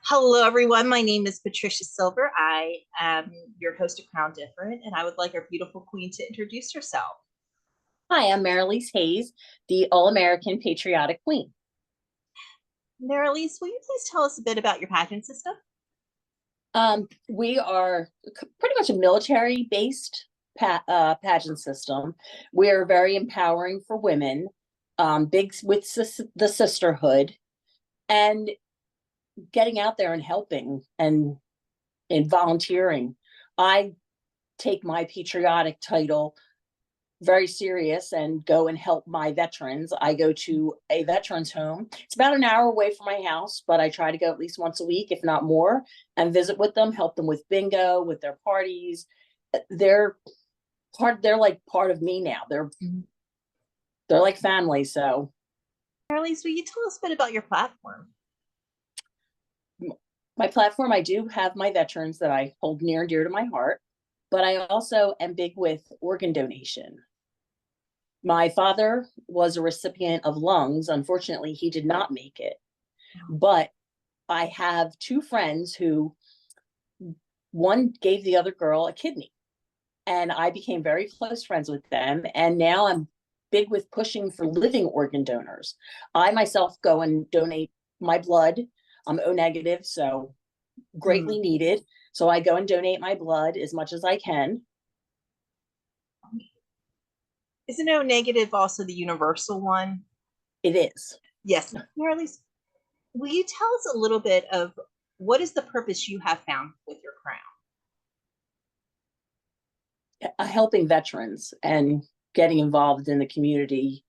Hello, everyone. My name is Patricia Silver. I am your host of Crown Different, and I would like our beautiful queen to introduce herself. Hi, I'm Marielise Hays, the All-American Patriotic Queen. Marielise, will you please tell us a bit about your pageant system? We are pretty much a military-based pageant system. We're very empowering for women, big with the sisterhood, and getting out there and helping and volunteering. I take my patriotic title very serious and go and help my veterans. I go to a veterans home. It's about an hour away from my house, but I try to go at least once a week, if not more, and visit with them, help them with bingo, with their parties. They're like part of me now. They're like family. So Marielise, will you tell us a bit about your platform? My platform, I do have my veterans that I hold near and dear to my heart, but I also am big with organ donation. My father was a recipient of lungs. Unfortunately, he did not make it. But I have two friends who, one gave the other girl a kidney, and I became very close friends with them. And now I'm big with pushing for living organ donors. I myself go and donate my blood. I'm O negative, so greatly needed. So I go and donate my blood as much as I can. Isn't O negative also the universal one? It is. Yes. Marielise, will you tell us a little bit of what is the purpose you have found with your crown? Helping veterans and getting involved in the community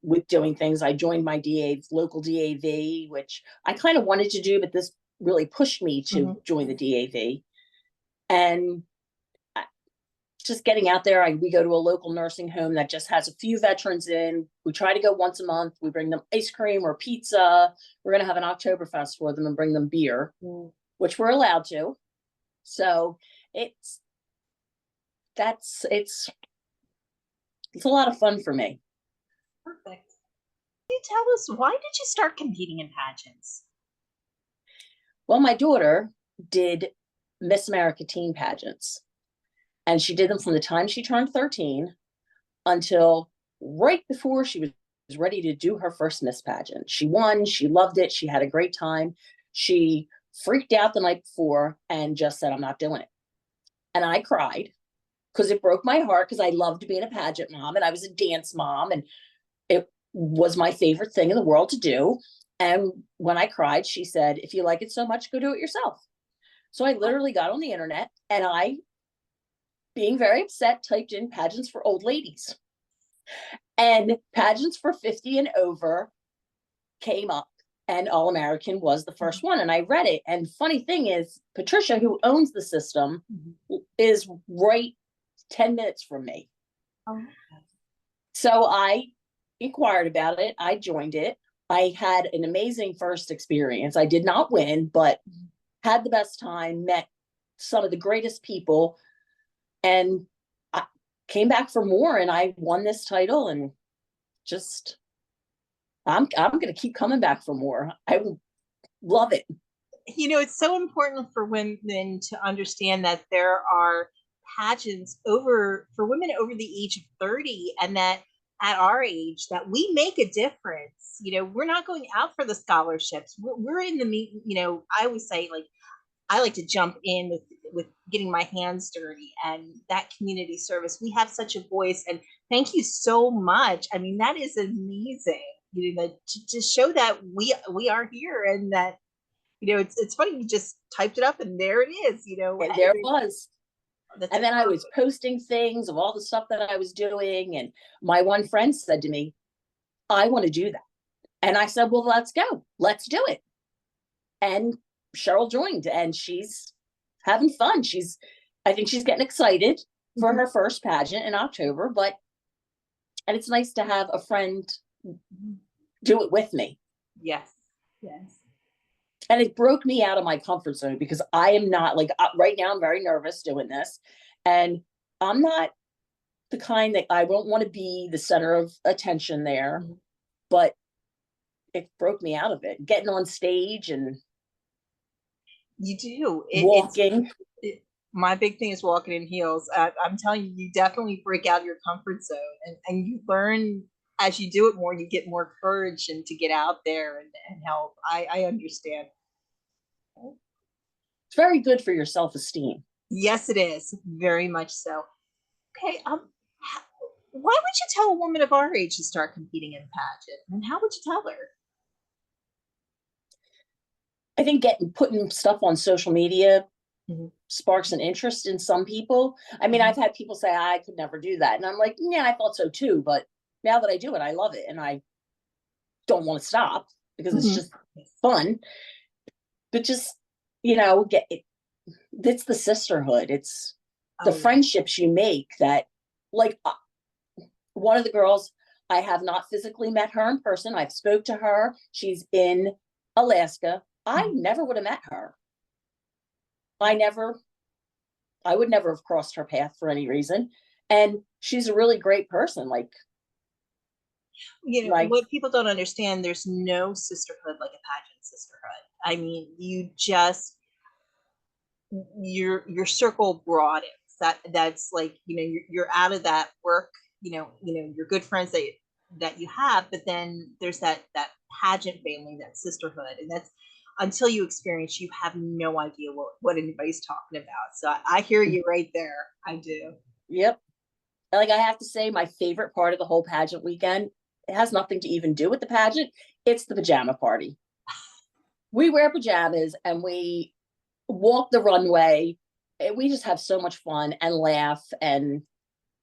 with doing things. I joined my local DAV, which I kind of wanted to do, but this really pushed me to join the DAV. And just getting out there, we go to a local nursing home that just has a few veterans in. We try to go once a month. We bring them ice cream or pizza. We're going to have an Oktoberfest for them and bring them beer, which we're allowed to. So it's a lot of fun for me. Perfect. Can you tell us, why did you start competing in pageants? Well, my daughter did Miss America teen pageants, and she did them from the time she turned 13 until right before she was ready to do her first Miss pageant. She won. She loved it. She had a great time. She freaked out the night before and just said, "I'm not doing it." And I cried because it broke my heart, because I loved being a pageant mom and I was a dance mom and it was my favorite thing in the world to do. And when I cried, she said, "If you like it so much, go do it yourself." So I literally got on the internet and I, being very upset, typed in pageants for old ladies. And pageants for 50 and over came up, and All-American was the first one. And I read it. And funny thing is, Patricia, who owns the system, is right 10 minutes from me. So I inquired about it. I joined it. I had an amazing first experience. I did not win, but had the best time, met some of the greatest people, and I came back for more, and I won this title, and just I'm going to keep coming back for more. I love it. You know, it's so important for women to understand that there are pageants for women over the age of 30, and that at our age that we make a difference. You know, we're not going out for the scholarships. We're in the, you know, I always say, like, I like to jump in with getting my hands dirty and that community service. We have such a voice, and thank you so much. I mean, that is amazing. You know, to show that we are here, and that, you know, it's funny, you just typed it up and there it is, you know. And there it was. And then I was posting things of all the stuff that I was doing. And my one friend said to me, "I want to do that." And I said, "Well, let's go. Let's do it." And Cheryl joined, and she's having fun. I think she's getting excited for her first pageant in October, and it's nice to have a friend do it with me. Yes. Yes. And it broke me out of my comfort zone, because I am not, like, right now I'm very nervous doing this, and I'm not the kind that I don't want to be the center of attention there, Mhm. but it broke me out of it. Getting on stage and You do. walking. My big thing is walking in heels. I'm telling you, you definitely break out of your comfort zone, and you learn as you do it more. You get more courage and to get out there and help. I understand. It's very good for your self-esteem. Yes, it is very much so. Okay. Why would you tell a woman of our age to start competing in a pageant, and how would you tell her? I think putting stuff on social media Mhm. sparks an interest in some people. I mean, Mhm. I've had people say I could never do that, and I'm like, yeah, I thought so too. But now that I do it, I love it, and I don't want to stop because it's Mhm. just fun. But just get it. It's the sisterhood. It's the Oh yeah. friendships you make that, like, one of the girls, I have not physically met her in person. I've spoke to her. She's in Alaska. I Mhm. never would have met her. I never, I would never have crossed her path for any reason. And she's a really great person. You know Like, what people don't understand, there's no sisterhood like a pageant sisterhood. I mean, you just your circle broadens. That's like, you're out of that work, your good friends that you have, but then there's that pageant family, that sisterhood, and that's, until you experience, you have no idea what anybody's talking about. So I hear you right there. I do. yep. Like, I have to say, my favorite part of the whole pageant weekend, it has nothing to even do with the pageant. It's the pajama party. We wear pajamas and we walk the runway. We just have so much fun and laugh, and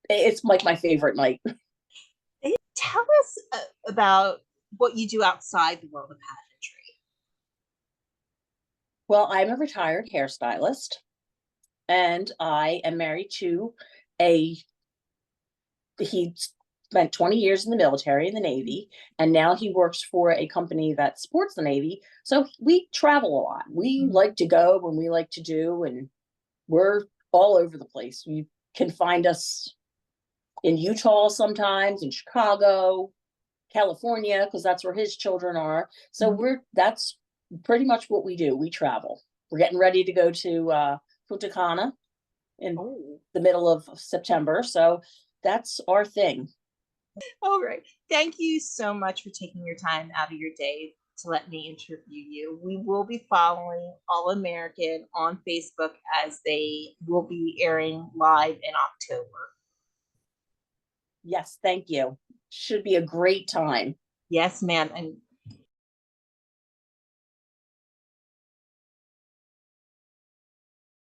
it's like my favorite night. Tell us about what you do outside the world of pageantry. Well, I'm a retired hairstylist, and I am married to a he spent 20 years in the military in the Navy, and now he works for a company that supports the Navy. So we travel a lot. We Mhm. like to go when we like to do, and we're all over the place. You can find us in Utah sometimes, in Chicago, California, because that's where his children are. So Mhm. that's pretty much what we do. We travel. We're getting ready to go to Punta Cana in Oh, the middle of September. So that's our thing. all right. Thank you so much for taking your time out of your day to let me interview you. We will be following All American on Facebook, as they will be airing live in October. Yes, thank you. Should be a great time. Yes, ma'am. And